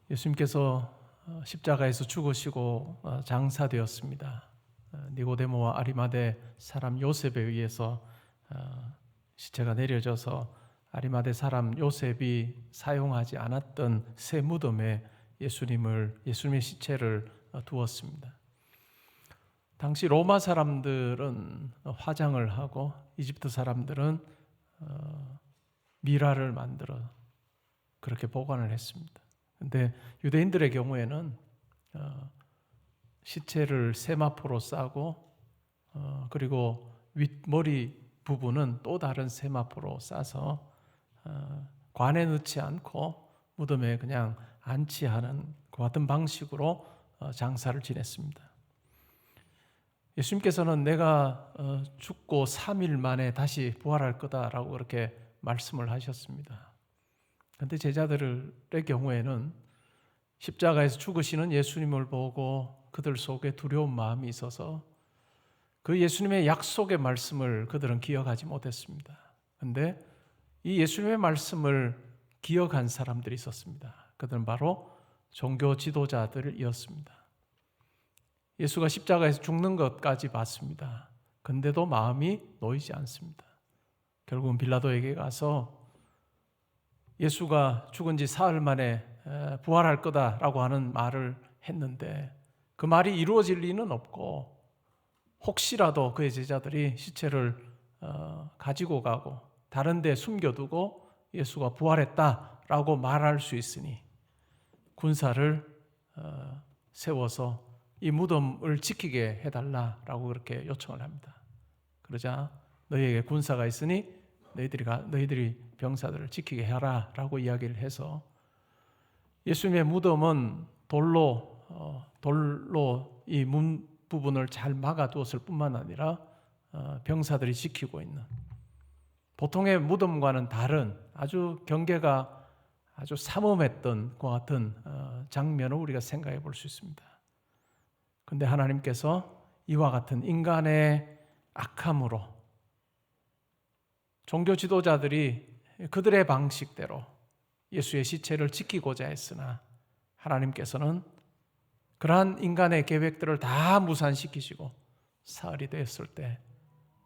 예수님께서 십자가에서 죽으시고 장사되었습니다. 니고데모와 아리마대 사람 요셉에 의해서 시체가 내려져서 아리마대 사람 요셉이 사용하지 않았던 새 무덤에 예수님의 시체를 두었습니다. 당시 로마 사람들은 화장을 하고 이집트 사람들은 미라를 만들어 그렇게 보관을 했습니다. 그런데 유대인들의 경우에는 시체를 세마포로 싸고 그리고 윗머리 부분은 또 다른 세마포로 싸서 관에 넣지 않고 무덤에 그냥 안치하는 그 같은 방식으로 장사를 지냈습니다. 예수님께서는 내가 죽고 3일 만에 다시 부활할 거다라고 그렇게 말씀을 하셨습니다. 그런데 제자들의 경우에는 십자가에서 죽으시는 예수님을 보고 그들 속에 두려운 마음이 있어서 그 예수님의 약속의 말씀을 그들은 기억하지 못했습니다. 그런데 이 예수님의 말씀을 기억한 사람들이 있었습니다. 그들은 바로 종교 지도자들이었습니다. 예수가 십자가에서 죽는 것까지 봤습니다. 그런데도 마음이 놓이지 않습니다. 결국은 빌라도에게 가서 예수가 죽은 지 사흘 만에 부활할 거다라고 하는 말을 했는데 그 말이 이루어질 리는 없고 혹시라도 그의 제자들이 시체를 가지고 가고 다른 데 숨겨두고 예수가 부활했다라고 말할 수 있으니 군사를 세워서 이 무덤을 지키게 해달라라고 그렇게 요청을 합니다. 그러자 너희에게 군사가 있으니 너희들이 병사들을 지키게 하라라고 이야기를 해서 예수님의 무덤은 돌로 이 문 부분을 잘 막아두었을 뿐만 아니라 병사들이 지키고 있는 보통의 무덤과는 다른 아주 경계가 아주 삼엄했던 것 같은 장면을 우리가 생각해 볼 수 있습니다. 그런데 하나님께서 이와 같은 인간의 악함으로 종교 지도자들이 그들의 방식대로 예수의 시체를 지키고자 했으나 하나님께서는 그러한 인간의 계획들을 다 무산시키시고 사흘이 되었을 때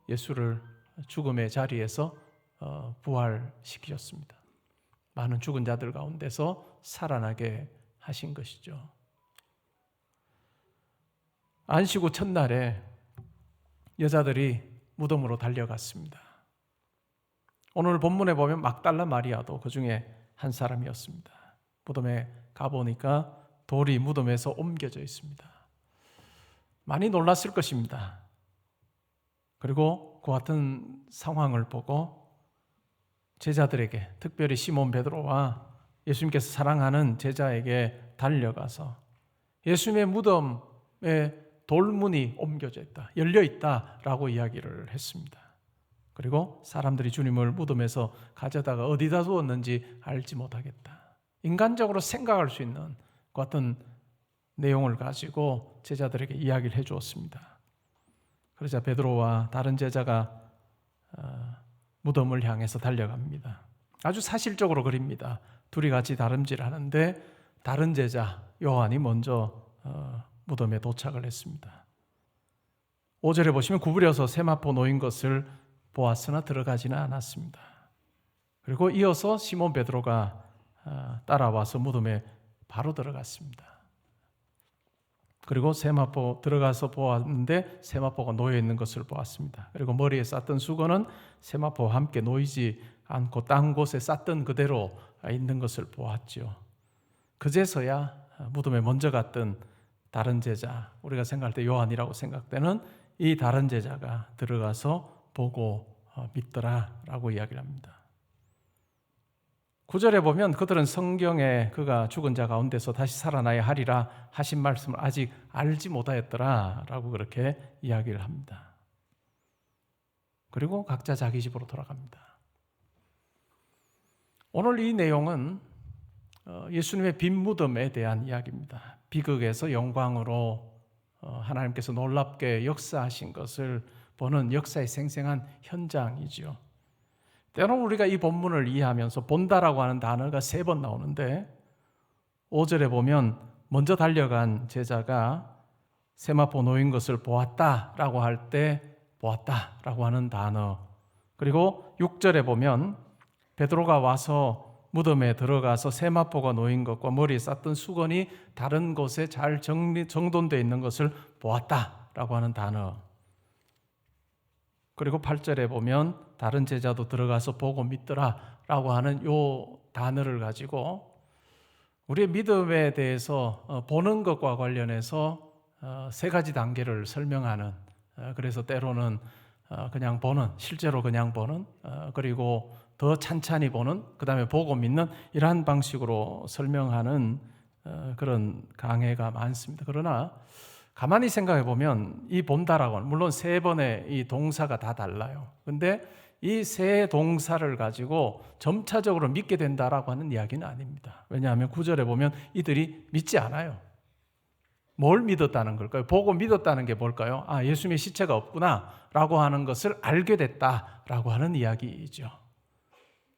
예수를 죽음의 자리에서 부활시키셨습니다. 많은 죽은 자들 가운데서 살아나게 하신 것이죠. 안식 후 첫날에 여자들이 무덤으로 달려갔습니다. 오늘 본문에 보면 막달라 마리아도 그 중에 한 사람이었습니다. 무덤에 가보니까 돌이 무덤에서 옮겨져 있습니다. 많이 놀랐을 것입니다. 그리고 그 같은 상황을 보고 제자들에게, 특별히 시몬 베드로와 예수님께서 사랑하는 제자에게 달려가서 예수님의 무덤에 돌문이 옮겨져 있다, 열려 있다라고 이야기를 했습니다. 그리고 사람들이 주님을 무덤에서 가져다가 어디다 두었는지 알지 못하겠다. 인간적으로 생각할 수 있는 그 같은 내용을 가지고 제자들에게 이야기를 해주었습니다. 그러자 베드로와 다른 제자가 무덤을 향해서 달려갑니다. 아주 사실적으로 그립니다. 둘이 같이 다름질하는데 다른 제자 요한이 먼저 무덤에 도착을 했습니다. 5절에 보시면 구부려서 세마포 놓인 것을 보았으나 들어가지는 않았습니다. 그리고 이어서 시몬 베드로가 따라와서 무덤에 바로 들어갔습니다. 그리고 세마포 들어가서 보았는데 세마포가 놓여 있는 것을 보았습니다. 그리고 머리에 쌌던 수건은 세마포와 함께 놓이지 않고 딴 곳에 쌌던 그대로 있는 것을 보았죠. 그제서야 무덤에 먼저 갔던 다른 제자, 우리가 생각할 때 요한이라고 생각되는 이 다른 제자가 들어가서 보고 믿더라라고 이야기를 합니다. 9절에 보면 그들은 성경에 그가 죽은 자 가운데서 다시 살아나야 하리라 하신 말씀을 아직 알지 못하였더라라고 그렇게 이야기를 합니다. 그리고 각자 자기 집으로 돌아갑니다. 오늘 이 내용은 예수님의 빈 무덤에 대한 이야기입니다. 비극에서 영광으로 하나님께서 놀랍게 역사하신 것을 보는 역사의 생생한 현장이죠. 때로는 우리가 이 본문을 이해하면서 본다라고 하는 단어가 3번 나오는데 5절에 보면 먼저 달려간 제자가 세마포 놓인 것을 보았다라고 할 때 보았다라고 하는 단어, 그리고 6절에 보면 베드로가 와서 무덤에 들어가서 세마포가 놓인 것과 머리에 쌌던 수건이 다른 곳에 잘 정돈되어 있는 것을 보았다라고 하는 단어, 그리고 8절에 보면 다른 제자도 들어가서 보고 믿더라라고 하는 요 단어를 가지고 우리의 믿음에 대해서 보는 것과 관련해서 세 가지 단계를 설명하는, 그래서 때로는 그냥 보는, 실제로 그냥 보는, 그리고 더 찬찬히 보는, 그 다음에 보고 믿는, 이러한 방식으로 설명하는 그런 강해가 많습니다. 그러나 가만히 생각해 보면 이 본다라고는 물론 세 번의 이 동사가 다 달라요. 근데 이 세 동사를 가지고 점차적으로 믿게 된다라고 하는 이야기는 아닙니다. 왜냐하면 9절에 보면 이들이 믿지 않아요. 뭘 믿었다는 걸까요? 보고 믿었다는 게 뭘까요? 아, 예수님의 시체가 없구나 라고 하는 것을 알게 됐다라고 하는 이야기이죠.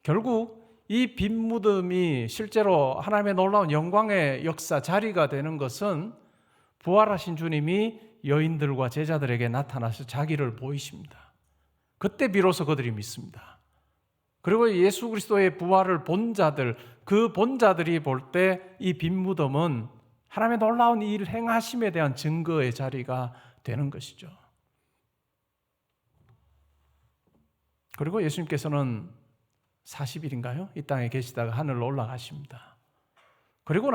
결국 이 빈 무덤이 실제로 하나님의 놀라운 영광의 역사, 자리가 되는 것은 부활하신 주님이 여인들과 제자들에게 나타나서 자기를 보이십니다. 그때 비로소 그들이 믿습니다. 그리고 예수 그리스도의 부활을 본 자들, 그 본 자들이 볼 때 이 빈 무덤은 하나님의 놀라운 일 행하심에 대한 증거의 자리가 되는 것이죠. 그리고 예수님께서는 40일인가요? 이 땅에 계시다가 하늘로 올라가십니다. 그리고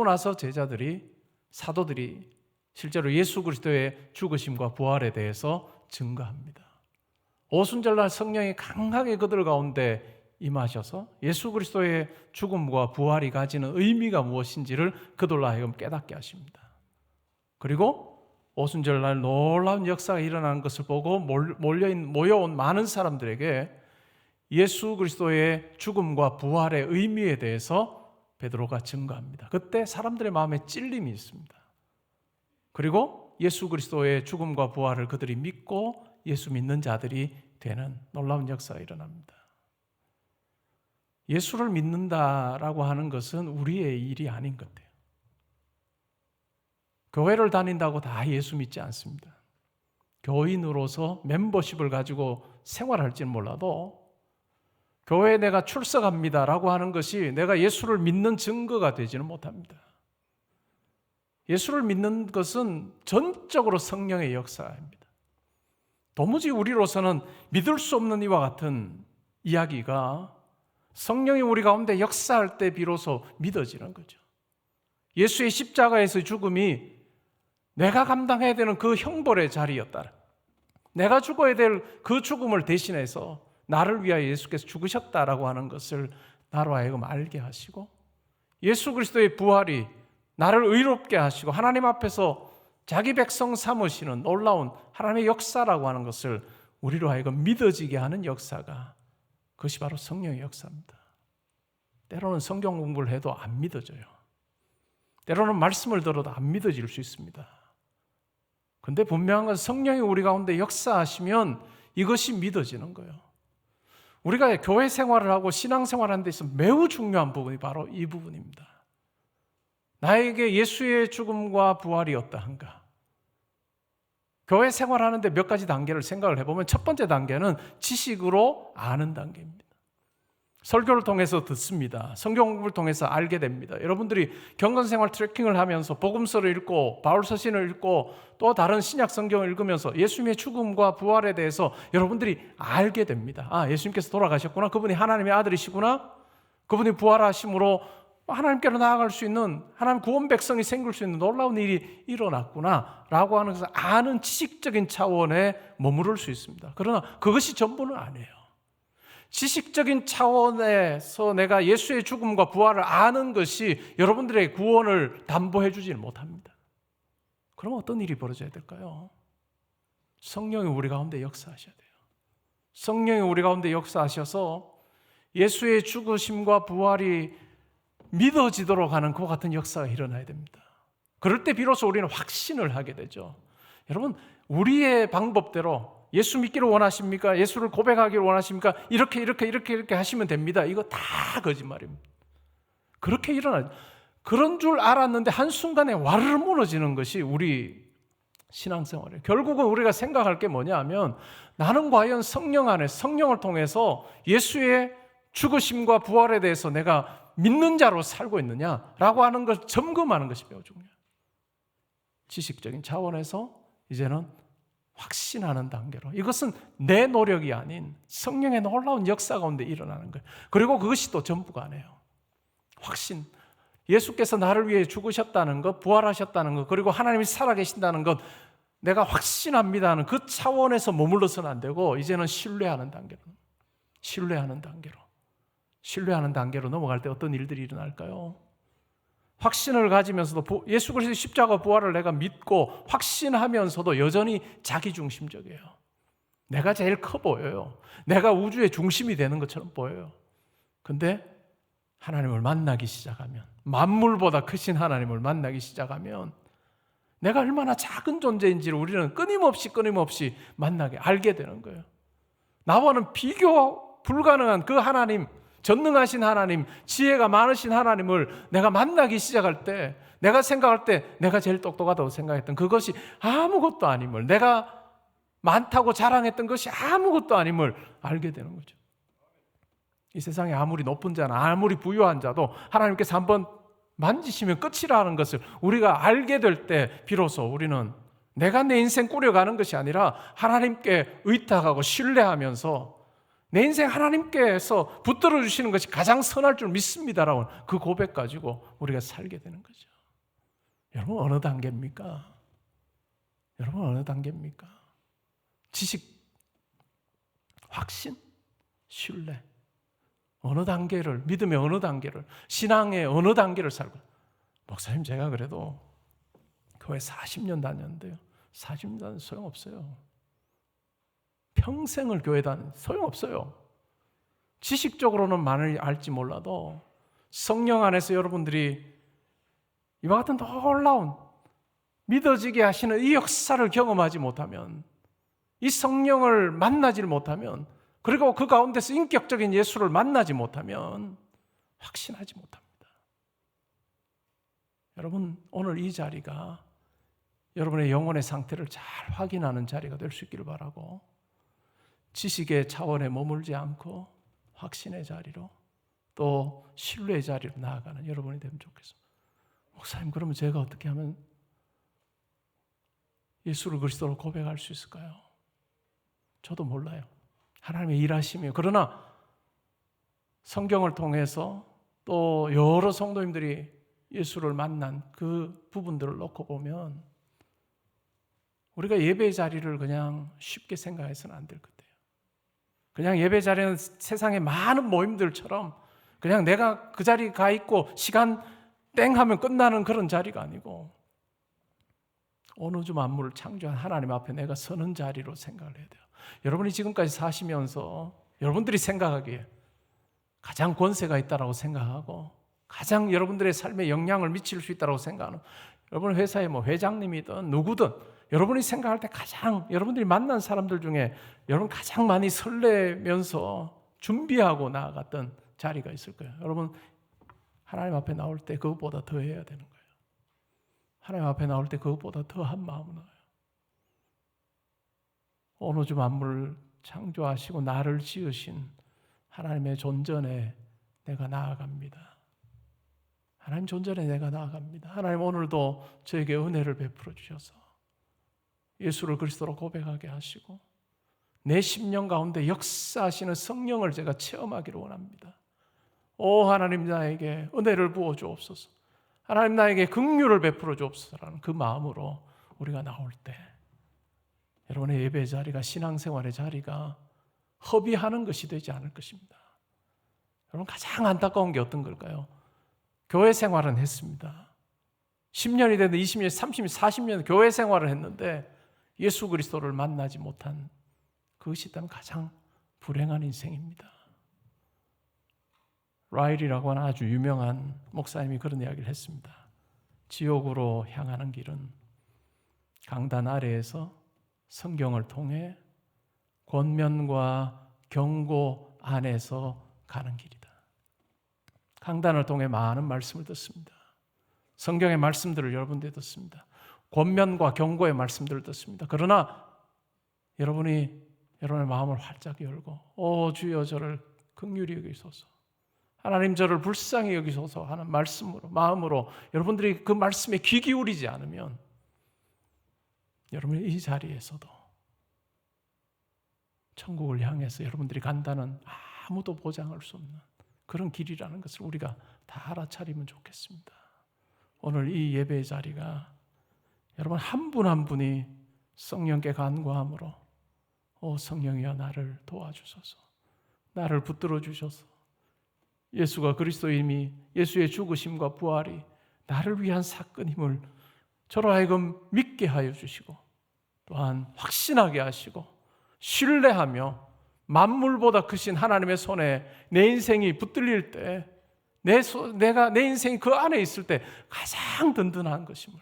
나서 제자들이, 사도들이 실제로 예수 그리스도의 죽으심과 부활에 대해서 증거합니다. 오순절날 성령이 강하게 그들 가운데 임하셔서 예수 그리스도의 죽음과 부활이 가지는 의미가 무엇인지를 그들로 하여금 깨닫게 하십니다. 그리고 오순절날 놀라운 역사가 일어나는 것을 보고 모여온 많은 사람들에게 예수 그리스도의 죽음과 부활의 의미에 대해서 베드로가 증거합니다. 그때 사람들의 마음에 찔림이 있습니다. 그리고 예수 그리스도의 죽음과 부활을 그들이 믿고 예수 믿는 자들이 되는 놀라운 역사가 일어납니다. 예수를 믿는다라고 하는 것은 우리의 일이 아닌 것 같아요. 교회를 다닌다고 다 예수 믿지 않습니다. 교인으로서 멤버십을 가지고 생활할지는 몰라도 교회에 내가 출석합니다라고 하는 것이 내가 예수를 믿는 증거가 되지는 못합니다. 예수를 믿는 것은 전적으로 성령의 역사입니다. 도무지 우리로서는 믿을 수 없는 이와 같은 이야기가 성령이 우리 가운데 역사할 때 비로소 믿어지는 거죠. 예수의 십자가에서 죽음이 내가 감당해야 되는 그 형벌의 자리였다. 내가 죽어야 될 그 죽음을 대신해서 나를 위하여 예수께서 죽으셨다라고 하는 것을 나로 하여금 알게 하시고, 예수 그리스도의 부활이 나를 의롭게 하시고 하나님 앞에서 자기 백성 삼으시는 놀라운 하나님의 역사라고 하는 것을 우리로 하여금 믿어지게 하는 역사가, 그것이 바로 성령의 역사입니다. 때로는 성경 공부를 해도 안 믿어져요. 때로는 말씀을 들어도 안 믿어질 수 있습니다. 그런데 분명한 건 성령이 우리 가운데 역사하시면 이것이 믿어지는 거예요. 우리가 교회 생활을 하고 신앙 생활하는 데 있어서 매우 중요한 부분이 바로 이 부분입니다. 나에게 예수의 죽음과 부활이 어떠한가? 교회 생활하는데 몇 가지 단계를 생각을 해보면 첫 번째 단계는 지식으로 아는 단계입니다. 설교를 통해서 듣습니다. 성경 공부를 통해서 알게 됩니다. 여러분들이 경건생활 트래킹을 하면서 복음서를 읽고 바울 서신을 읽고 또 다른 신약 성경을 읽으면서 예수님의 죽음과 부활에 대해서 여러분들이 알게 됩니다. 아, 예수님께서 돌아가셨구나. 그분이 하나님의 아들이시구나. 그분이 부활하심으로 하나님께로 나아갈 수 있는, 하나님 구원 백성이 생길 수 있는 놀라운 일이 일어났구나 라고 하는 것을 아는 지식적인 차원에 머무를 수 있습니다. 그러나 그것이 전부는 아니에요. 지식적인 차원에서 내가 예수의 죽음과 부활을 아는 것이 여러분들의 구원을 담보해 주지는 못합니다. 그럼 어떤 일이 벌어져야 될까요? 성령이 우리 가운데 역사하셔야 돼요. 성령이 우리 가운데 역사하셔서 예수의 죽으심과 부활이 믿어지도록 하는 그와 같은 역사가 일어나야 됩니다. 그럴 때 비로소 우리는 확신을 하게 되죠. 여러분, 우리의 방법대로 예수 믿기를 원하십니까? 예수를 고백하기를 원하십니까? 이렇게 하시면 됩니다. 이거 다 거짓말입니다. 그렇게 그런 줄 알았는데 한순간에 와르르 무너지는 것이 우리 신앙생활이에요. 결국은 우리가 생각할 게 뭐냐 하면 나는 과연 성령 안에 성령을 통해서 예수의 죽으심과 부활에 대해서 내가 믿는 자로 살고 있느냐라고 하는 걸 점검하는 것이 매우 중요해요. 지식적인 차원에서 이제는 확신하는 단계로, 이것은 내 노력이 아닌 성령의 놀라운 역사 가운데 일어나는 거예요. 그리고 그것이 또 전부가 아니에요. 확신, 예수께서 나를 위해 죽으셨다는 것, 부활하셨다는 것, 그리고 하나님이 살아계신다는 것, 내가 확신합니다는 그 차원에서 머물러서는 안 되고 이제는 신뢰하는 단계로 넘어갈 때 어떤 일들이 일어날까요? 확신을 가지면서도 예수 그리스도의 십자가 부활을 내가 믿고 확신하면서도 여전히 자기중심적이에요. 내가 제일 커 보여요. 내가 우주의 중심이 되는 것처럼 보여요. 근데 하나님을 만나기 시작하면, 만물보다 크신 하나님을 만나기 시작하면 내가 얼마나 작은 존재인지를 우리는 끊임없이 만나게 알게 되는 거예요. 나와는 비교 불가능한 그 하나님, 전능하신 하나님, 지혜가 많으신 하나님을 내가 만나기 시작할 때, 내가 생각할 때 내가 제일 똑똑하다고 생각했던 그것이 아무것도 아님을, 내가 많다고 자랑했던 것이 아무것도 아님을 알게 되는 거죠. 이 세상에 아무리 높은 자나 아무리 부유한 자도 하나님께서 한번 만지시면 끝이라는 것을 우리가 알게 될 때 비로소 우리는 내가 내 인생 꾸려가는 것이 아니라 하나님께 의탁하고 신뢰하면서 내 인생 하나님께서 붙들어 주시는 것이 가장 선할 줄 믿습니다라고 그 고백 가지고 우리가 살게 되는 거죠. 여러분 어느 단계입니까? 지식, 확신, 신뢰, 어느 단계를, 믿음의 어느 단계를, 신앙의 어느 단계를 살고. 목사님 제가 그래도 교회 40년 다녔는데요, 40년 다녀도 소용없어요. 평생을 교회 다니는 소용없어요. 지식적으로는 많이 알지 몰라도 성령 안에서 여러분들이 이와 같은 놀라운 믿어지게 하시는 이 역사를 경험하지 못하면, 이 성령을 만나지 못하면, 그리고 그 가운데서 인격적인 예수를 만나지 못하면 확신하지 못합니다. 여러분 오늘 이 자리가 여러분의 영혼의 상태를 잘 확인하는 자리가 될 수 있기를 바라고, 지식의 차원에 머물지 않고 확신의 자리로, 또 신뢰의 자리로 나아가는 여러분이 되면 좋겠습니다. 목사님 그러면 제가 어떻게 하면 예수를 그리스도로 고백할 수 있을까요? 저도 몰라요. 하나님의 일하심이에요. 그러나 성경을 통해서 또 여러 성도님들이 예수를 만난 그 부분들을 놓고 보면 우리가 예배 자리를 그냥 쉽게 생각해서는 안 될 것 같아요. 그냥 예배 자리는 세상의 많은 모임들처럼 그냥 내가 그 자리에 가 있고 시간 땡 하면 끝나는 그런 자리가 아니고, 온 우주 만물을 창조한 하나님 앞에 내가 서는 자리로 생각을 해야 돼요. 여러분이 지금까지 사시면서 여러분들이 생각하기에 가장 권세가 있다고 생각하고 가장 여러분들의 삶에 영향을 미칠 수 있다고 생각하는, 여러분 회사의 회장님이든 누구든 여러분이 생각할 때 가장, 여러분들이 만난 사람들 중에 여러분 가장 많이 설레면서 준비하고 나아갔던 자리가 있을 거예요. 여러분 하나님 앞에 나올 때 그것보다 더 해야 되는 거예요. 하나님 앞에 나올 때 그것보다 더 한 마음으로 나와요. 온 우주 만물을 창조하시고 나를 지으신 하나님의 존전에 내가 나아갑니다. 하나님 존전에 내가 나아갑니다. 하나님 오늘도 저에게 은혜를 베풀어 주셔서 예수를 그리스도로 고백하게 하시고 내 심령 가운데 역사하시는 성령을 제가 체험하기를 원합니다. 오 하나님 나에게 은혜를 부어 주옵소서, 하나님 나에게 긍휼을 베풀어 주옵소서라는 그 마음으로 우리가 나올 때 여러분의 예배 자리가, 신앙생활의 자리가 허비하는 것이 되지 않을 것입니다. 여러분 가장 안타까운 게 어떤 걸까요? 교회 생활은 했습니다. 10년이 되든 20년, 30년, 40년 교회 생활을 했는데 예수 그리스도를 만나지 못한, 그것이 있다면 가장 불행한 인생입니다. 라일이라고 하는 아주 유명한 목사님이 그런 이야기를 했습니다. 지옥으로 향하는 길은 강단 아래에서 성경을 통해 권면과 경고 안에서 가는 길이다. 강단을 통해 많은 말씀을 듣습니다. 성경의 말씀들을 여러분들이 듣습니다. 권면과 경고의 말씀들을 듣습니다. 그러나 여러분이 여러분의 마음을 활짝 열고 오 주여 저를 긍휼히 여기소서, 하나님 저를 불쌍히 여기소서 하는 말씀으로, 마음으로 여러분들이 그 말씀에 귀 기울이지 않으면 여러분이 이 자리에서도 천국을 향해서 여러분들이 간다는 아무도 보장할 수 없는 그런 길이라는 것을 우리가 다 알아차리면 좋겠습니다. 오늘 이 예배의 자리가 여러분 한 분 한 분이 성령께 간구함으로 오 성령이여 나를 도와주소서, 나를 붙들어 주셔서 예수가 그리스도임이, 예수의 죽으심과 부활이 나를 위한 사건임을 저로 하여금 믿게 하여 주시고 또한 확신하게 하시고 신뢰하며 만물보다 크신 하나님의 손에 내 인생이 붙들릴 때 내 인생이 그 안에 있을 때 가장 든든한 것임을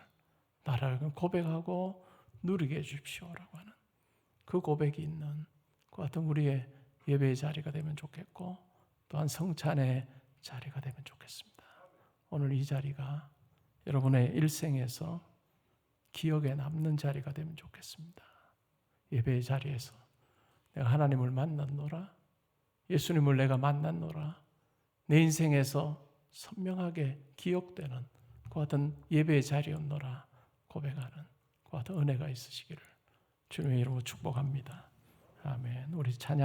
나를 고백하고 누리게 해주십시오라고 하는 그 고백이 있는 그 같은 우리의 예배의 자리가 되면 좋겠고 또한 성찬의 자리가 되면 좋겠습니다. 오늘 이 자리가 여러분의 일생에서 기억에 남는 자리가 되면 좋겠습니다. 예배의 자리에서 내가 하나님을 만났노라, 예수님을 내가 만났노라, 내 인생에서 선명하게 기억되는 그 같은 예배의 자리였노라 고백하는 그 같은 은혜가 있으시기를 주님의 이름으로 축복합니다. 아멘. 우리 찬양